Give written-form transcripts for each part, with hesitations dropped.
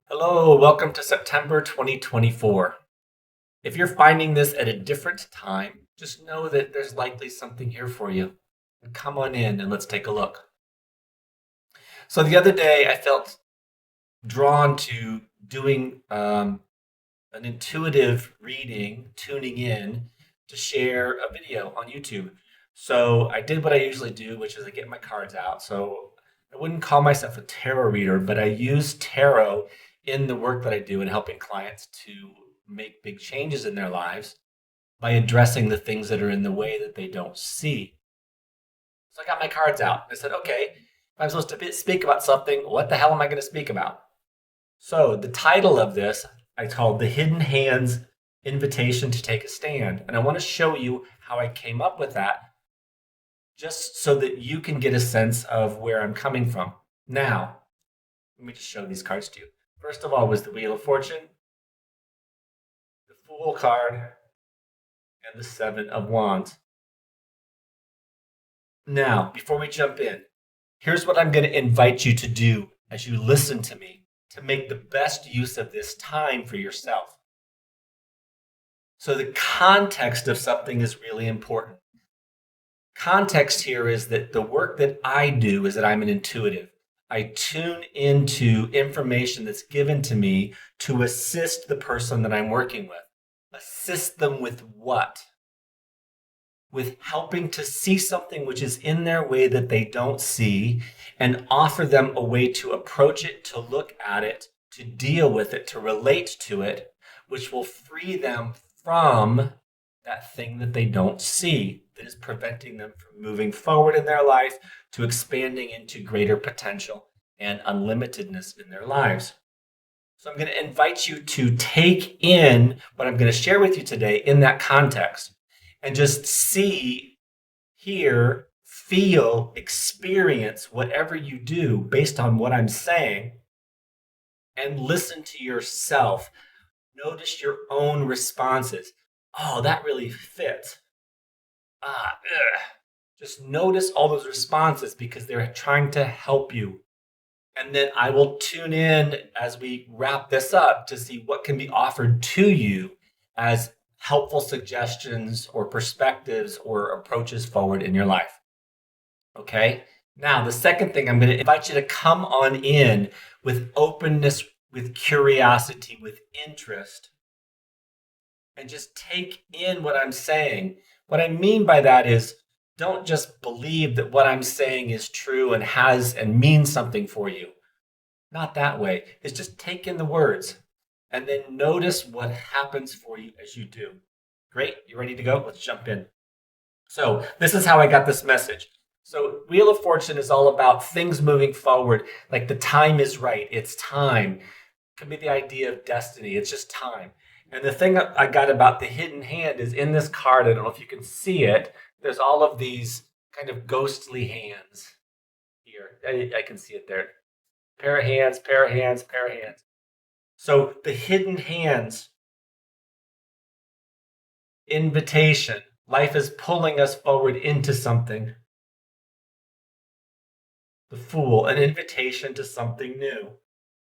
Hello, welcome to September 2024. If you're finding this at a different time, just know that there's likely something here for you. And come on in and let's take a look. So, the other day I felt drawn to doing an intuitive reading, tuning in to share a video on YouTube. So, I did what I usually do, which is I get my cards out. So, I wouldn't call myself a tarot reader, but I use tarot in the work that I do in helping clients to make big changes in their lives by addressing the things that are in the way that they don't see. So I got my cards out. I said, okay, if I'm supposed to speak about something, what the hell am I going to speak about? So the title of this I called The Hidden Hands Invitation to Take a Stand. And I want to show you how I came up with that just so that you can get a sense of where I'm coming from. Now, let me just show these cards to you. First of all was the Wheel of Fortune, the Fool card, and the Seven of Wands. Now, before we jump in, here's what I'm going to invite you to do as you listen to me to make the best use of this time for yourself. So, the context of something is really important. Context here is that the work that I do is that I'm an intuitive. I tune into information that's given to me to assist the person that I'm working with. Assist them with what? With helping to see something which is in their way that they don't see and offer them a way to approach it, to look at it, to deal with it, to relate to it, which will free them from that thing that they don't see that is preventing them from moving forward in their life to expanding into greater potential and unlimitedness in their lives. So I'm going to invite you to take in what I'm going to share with you today in that context and just see, hear, feel, experience whatever you do based on what I'm saying and listen to yourself. Notice your own responses. Oh, that really fits. Ugh. Just notice all those responses because they're trying to help you. And then I will tune in as we wrap this up to see what can be offered to you as helpful suggestions or perspectives or approaches forward in your life. Okay? Now, the second thing, I'm going to invite you to come on in with openness, with curiosity, with interest, and just take in what I'm saying. What I mean by that is don't just believe that what I'm saying is true and has and means something for you. Not that way. It's just take in the words and then notice what happens for you as you do. Great. You ready to go? Let's jump in. So, this is how I got this message. So, Wheel of Fortune is all about things moving forward. Like the time is right. It's time. It could be the idea of destiny. It's just time. And the thing I got about the hidden hand is in this card. I don't know if you can see it. There's all of these kind of ghostly hands here. I can see it there. Pair of hands, pair of hands, pair of hands. So the hidden hands, invitation. Life is pulling us forward into something. The Fool, an invitation to something new.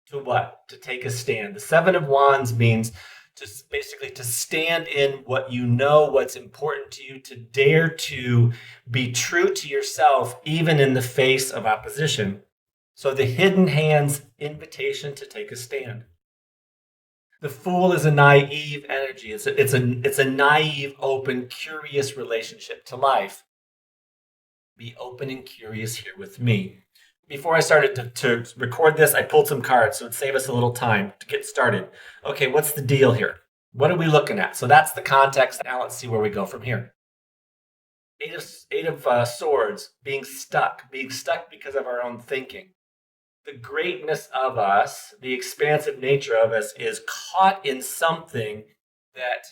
To what? To take a stand. The Seven of Wands means to basically to stand in what you know, what's important to you, to dare to be true to yourself, even in the face of opposition. So the hidden hands, invitation to take a stand. The Fool is a naive energy. It's a naive, open, curious relationship to life. Be open and curious here with me. Before I started to record this, I pulled some cards, so it'd save us a little time to get started. Okay, what's the deal here? What are we looking at? So that's the context. Now let's see where we go from here. Eight of Swords, being stuck because of our own thinking. The greatness of us, the expansive nature of us, is caught in something that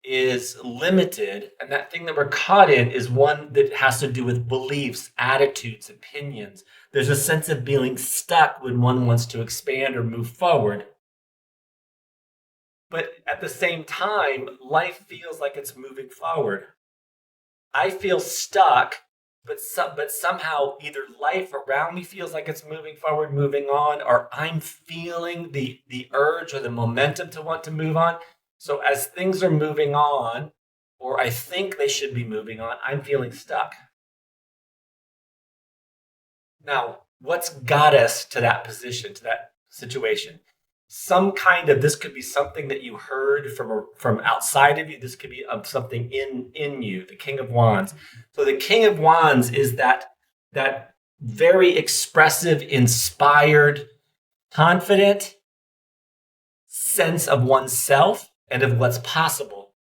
is limited. And that thing that we're caught in is one that has to do with beliefs, attitudes, opinions. There's a sense of being stuck when one wants to expand or move forward. But at the same time, life feels like it's moving forward. I feel stuck but somehow either life around me feels like it's moving forward, moving on, or I'm feeling the urge or the momentum to want to move on. So as things are moving on, or I think they should be moving on, I'm feeling stuck. Now, what's got us to that position, to that situation? Some kind of, this could be something that you heard from outside of you. This could be something in you, the King of Wands. So the King of Wands is that very expressive, inspired, confident sense of oneself and of what's possible.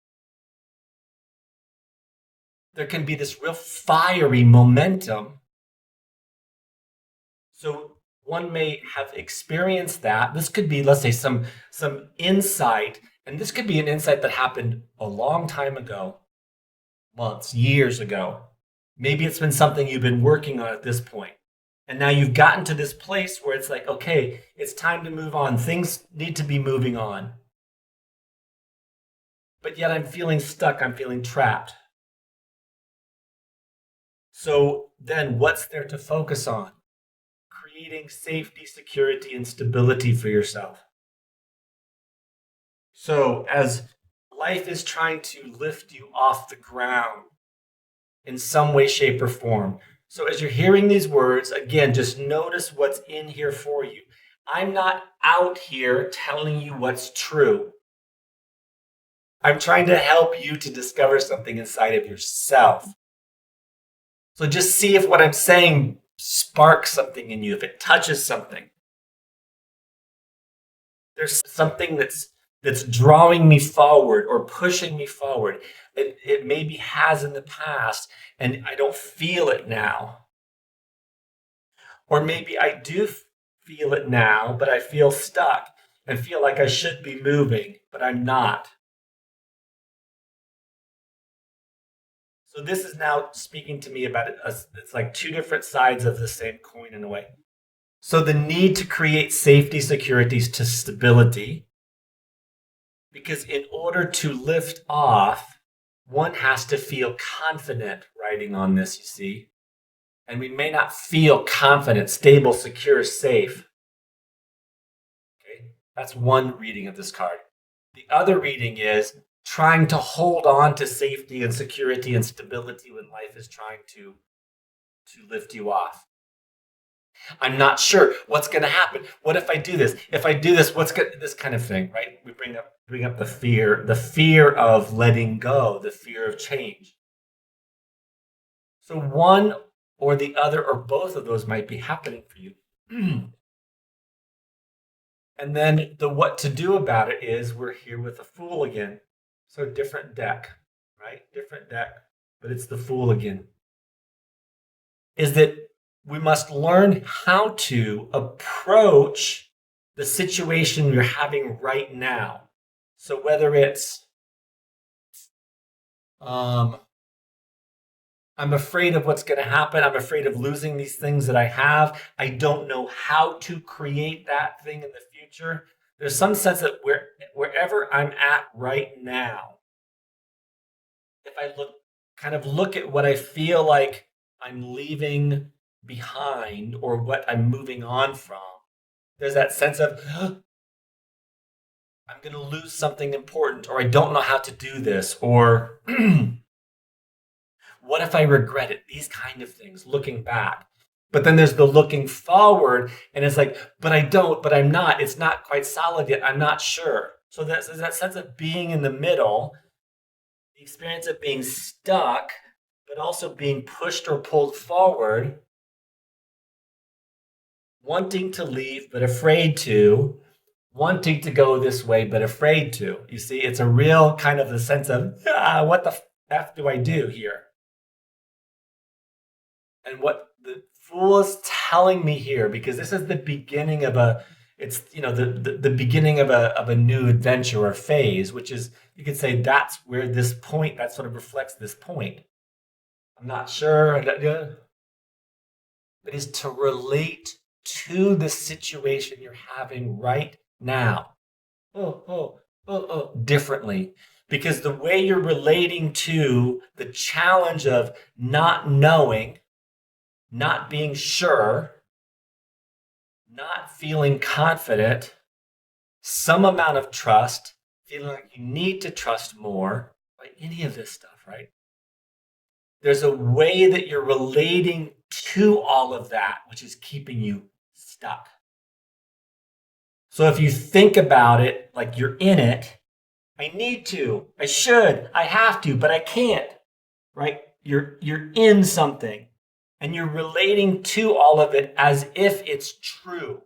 There can be this real fiery momentum. So one may have experienced that. This could be, let's say, some insight, and this could be an insight that happened a long time ago, months, years ago. Maybe it's been something you've been working on at this point. And now you've gotten to this place where it's like, okay, it's time to move on. Things need to be moving on. But yet I'm feeling stuck. I'm feeling trapped. So then what's there to focus on? Creating safety, security, and stability for yourself. So as life is trying to lift you off the ground in some way, shape, or form. So as you're hearing these words, again, just notice what's in here for you. I'm not out here telling you what's true. I'm trying to help you to discover something inside of yourself. So just see if what I'm saying sparks something in you, if it touches something. There's something that's drawing me forward or pushing me forward. It maybe has in the past, and I don't feel it now. Or maybe I do feel it now, but I feel stuck and feel like I should be moving, but I'm not. So this is now speaking to me about it. It's like two different sides of the same coin in a way. So the need to create safety, security to stability, because in order to lift off, one has to feel confident riding on this, you see. And we may not feel confident, stable, secure, safe. Okay, that's one reading of this card. The other reading is trying to hold on to safety and security and stability when life is trying to lift you off. I'm not sure what's going to happen. What if I do this? If I do this, what's going this kind of thing, right? We bring up the fear of letting go, the fear of change. So one or the other or both of those might be happening for you. And then the what to do about it is we're here with the Fool again. So different deck, right? Different deck, but it's the Fool again. Is that we must learn how to approach the situation you're having right now. So whether it's, I'm afraid of what's going to happen. I'm afraid of losing these things that I have. I don't know how to create that thing in the future. There's some sense that wherever I'm at right now, if I look at what I feel like I'm leaving behind or what I'm moving on from, there's that sense of I'm going to lose something important, or I don't know how to do this, or what if I regret it? These kind of things, looking back. But then there's the looking forward, and it's like, but I don't, but I'm not. It's not quite solid yet. I'm not sure. So there's that sense of being in the middle, the experience of being stuck, but also being pushed or pulled forward, wanting to leave, but afraid to, wanting to go this way, but afraid to. You see, it's a real kind of the sense of, what the F do I do here? And what the Fool is telling me here, because this is the beginning of the beginning of a new adventure or phase, which is, you could say that's where this point, that sort of reflects this point. I'm not sure, but is to relate to the situation you're having right now. Differently. Because the way you're relating to the challenge of not knowing, not being sure, not feeling confident, some amount of trust, feeling like you need to trust more, like any of this stuff, right? There's a way that you're relating to all of that, which is keeping you stuck. So if you think about it like you're in it, I need to, I should, I have to, but I can't, right? You're in something and you're relating to all of it as if it's true.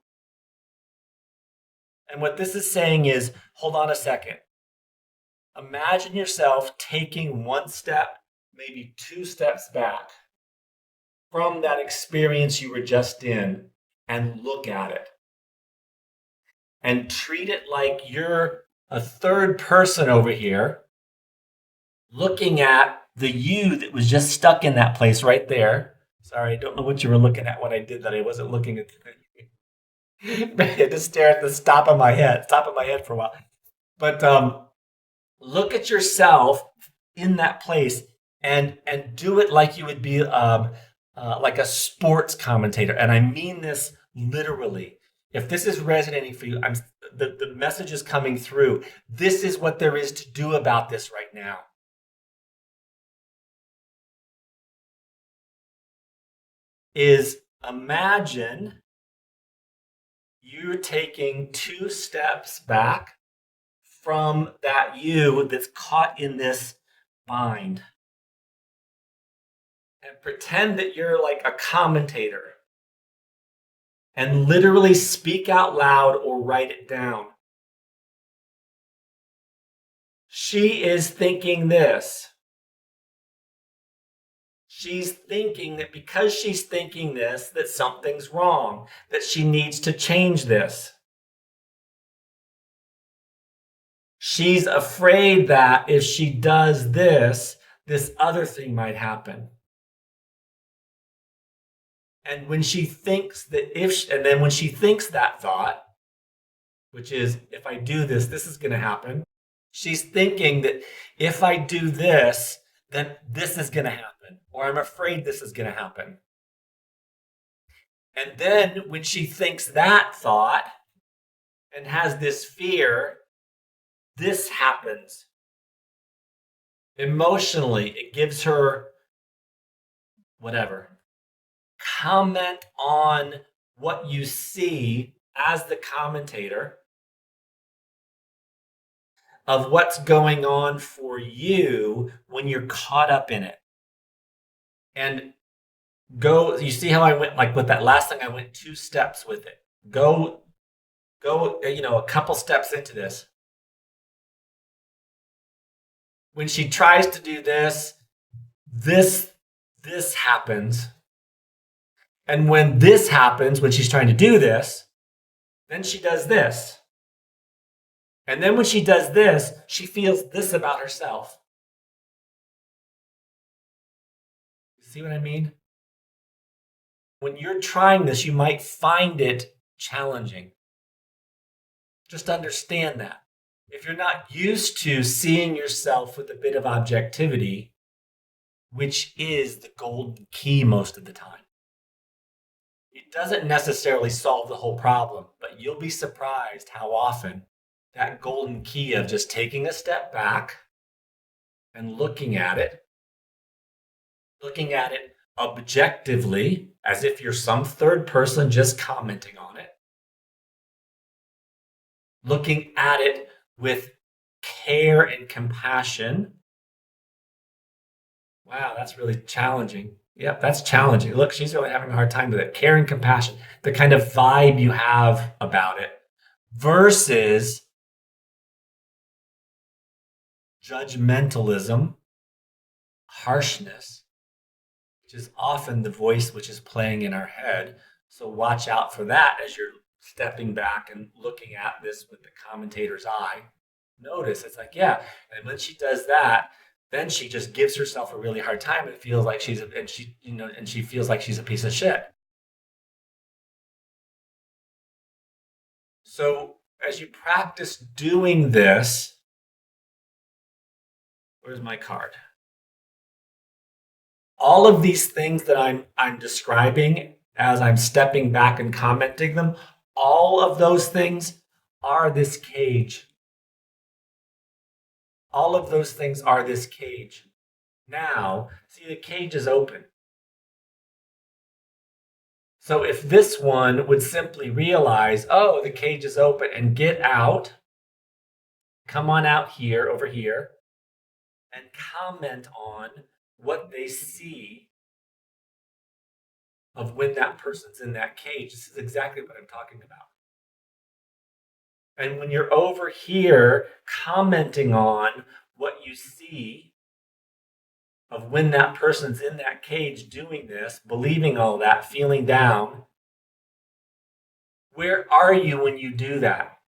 And what this is saying is, hold on a second. Imagine yourself taking one step, maybe two steps back from that experience you were just in and look at it and treat it like you're a third person over here looking at the you that was just stuck in that place right there. Sorry, I don't know what you were looking at when I did that. I wasn't looking at the thing. I had to stare at the top of my head for a while. But look at yourself in that place and do it like you would be like a sports commentator. And I mean this literally. If this is resonating for you, the message is coming through. This is what there is to do about this right now. Is imagine you're taking two steps back from that you that's caught in this bind. And pretend that you're like a commentator and literally speak out loud or write it down. She is thinking this. She's thinking that because she's thinking this, that something's wrong, that she needs to change this. She's afraid that if she does this, this other thing might happen. And when she thinks that when she thinks that thought, which is, if I do this, this is going to happen. She's thinking that if I do this, then this is going to happen, or I'm afraid this is going to happen. And then when she thinks that thought and has this fear, this happens. Emotionally, it gives her whatever. Comment on what you see as the commentator of what's going on for you when you're caught up in it. And you see how I went, like with that last thing, I went 2 steps with it. Go, a couple steps into this. When she tries to do this happens. And when this happens, when she's trying to do this, then she does this. And then when she does this, she feels this about herself. See what I mean? When you're trying this, you might find it challenging. Just understand that. If you're not used to seeing yourself with a bit of objectivity, which is the golden key most of the time, it doesn't necessarily solve the whole problem, but you'll be surprised how often that golden key of just taking a step back and looking at it objectively, as if you're some third person just commenting on it, looking at it with care and compassion. Wow, that's really challenging. Yep, that's challenging. Look, she's really having a hard time with it. Care and compassion, the kind of vibe you have about it, versus judgmentalism, harshness, which is often the voice which is playing in our head. So watch out for that as you're stepping back and looking at this with the commentator's eye. Notice it's like, yeah. And when she does that, then she just gives herself a really hard time. It feels like she feels like she's a piece of shit. So as you practice doing this, where's my card? All of these things that I'm describing as I'm stepping back and commenting them, all of those things are this cage. All of those things are this cage. Now, see, the cage is open. So if this one would simply realize, oh, the cage is open, and get out, come on out here, over here, and comment on what they see of when that person's in that cage. This is exactly what I'm talking about. And when you're over here commenting on what you see of when that person's in that cage doing this, believing all that, feeling down, where are you when you do that?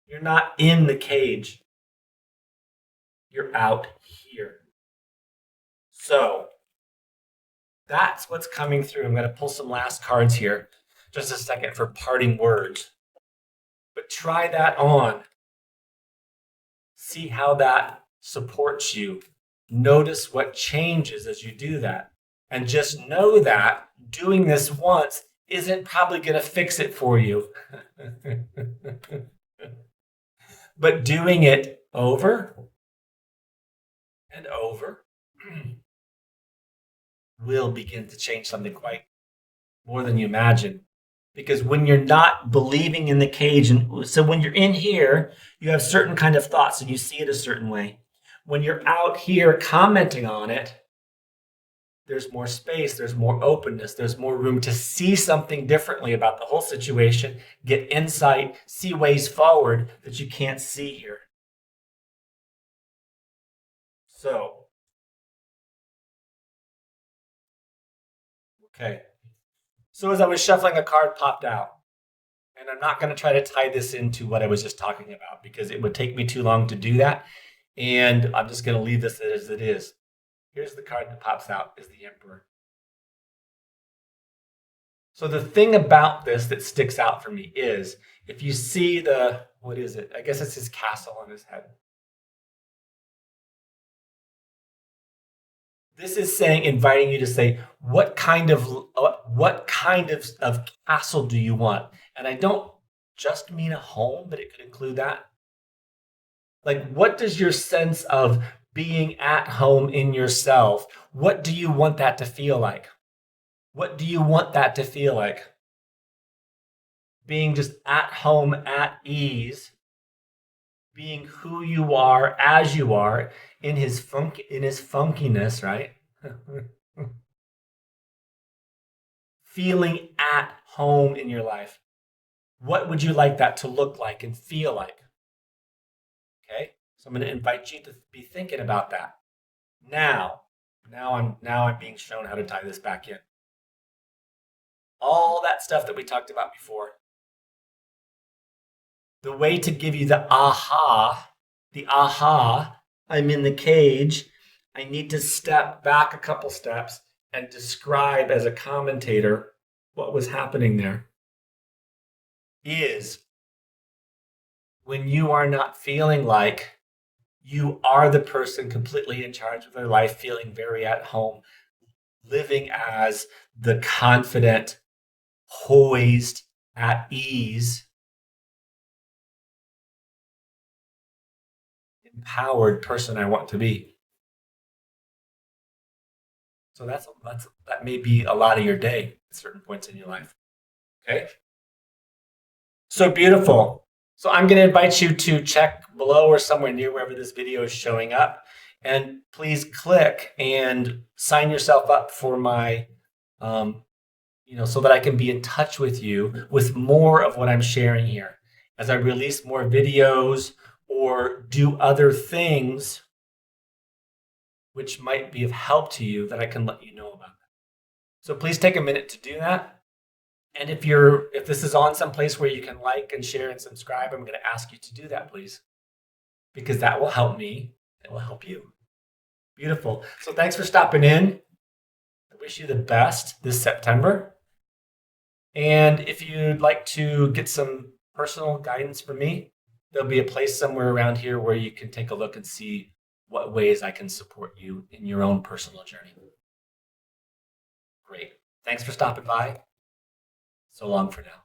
You're not in the cage. You're out here. So that's what's coming through. I'm going to pull some last cards here, just a second, for parting words. But try that on. See how that supports you. Notice what changes as you do that. And just know that doing this once isn't probably going to fix it for you. But doing it over and over will begin to change something quite more than you imagine. Because when you're not believing in the cage, and so when you're in here, you have certain kind of thoughts and you see it a certain way. When you're out here commenting on it, there's more space, there's more openness, there's more room to see something differently about the whole situation, get insight, see ways forward that you can't see here. So, okay. So as I was shuffling, a card popped out. And I'm not going to try to tie this into what I was just talking about because it would take me too long to do that. And I'm just going to leave this as it is. Here's the card that pops out, is the Emperor. So the thing about this that sticks out for me is, if you see the, what is it? I guess it's his castle on his head. This is saying, inviting you to say, what kind of castle do you want? And I don't just mean a home, but it could include that. Like, what does your sense of being at home in yourself, what do you want that to feel like? What do you want that to feel like? Being just at home, at ease, being who you are as you are in his funkiness, right? Feeling at home in your life. What would you like that to look like and feel like? Okay, so I'm going to invite you to be thinking about that. Now I'm being shown how to tie this back in. All that stuff that we talked about before. The way to give you the aha, I'm in the cage. I need to step back a couple steps and describe as a commentator what was happening there. Is when you are not feeling like you are the person completely in charge of their life, feeling very at home, living as the confident, poised, at ease, empowered person I want to be. So that may be a lot of your day at certain points in your life. Okay? So beautiful. So I'm going to invite you to check below or somewhere near wherever this video is showing up. And please click and sign yourself up for my, so that I can be in touch with you with more of what I'm sharing here. As I release more videos or do other things which might be of help to you, that I can let you know about that. So please take a minute to do that. And if this is on some place where you can like and share and subscribe, I'm going to ask you to do that, please. Because that will help me. It will help you. Beautiful. So thanks for stopping in. I wish you the best this September. And if you'd like to get some personal guidance from me, there'll be a place somewhere around here where you can take a look and see what ways I can support you in your own personal journey. Great. Thanks for stopping by. So long for now.